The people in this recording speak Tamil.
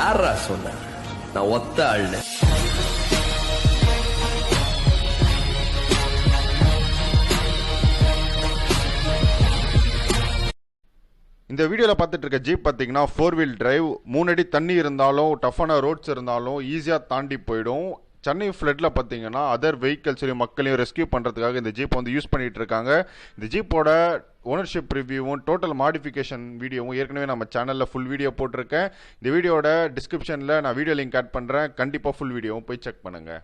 யாரா சொன்ன? நான் ஒத்த ஆள்னு. இந்த வீடியோவில் பார்த்துட்டு இருக்க ஜீப் பார்த்தீங்கன்னா 4-wheel டிரைவ், 3 அடி தண்ணி இருந்தாலும் டஃப்பான ரோட்ஸ் இருந்தாலும் ஈஸியாக தாண்டி போயிடும். சென்னை ஃப்ளட்டில் பார்த்தீங்கன்னா அதர் வெஹிக்கல்ஸையும் மக்களையும் ரெஸ்கியூ பண்ணுறதுக்காக இந்த ஜீப் வந்து யூஸ் பண்ணிகிட்டு இருக்காங்க. இந்த ஜீப்போட ஓனர்ஷிப் ரிவ்யூவும் டோட்டல் மாடிஃபிகேஷன் வீடியோவும் ஏற்கனவே நம்ம சேனலில் ஃபுல் வீடியோ போட்டிருக்கேன். இந்த வீடியோட டிஸ்கிரிப்ஷனில் நான் வீடியோ லிங்க் ஆட் பண்ணுறேன். கண்டிப்பாக ஃபுல் வீடியோவும் போய் செக் பண்ணுங்கள்.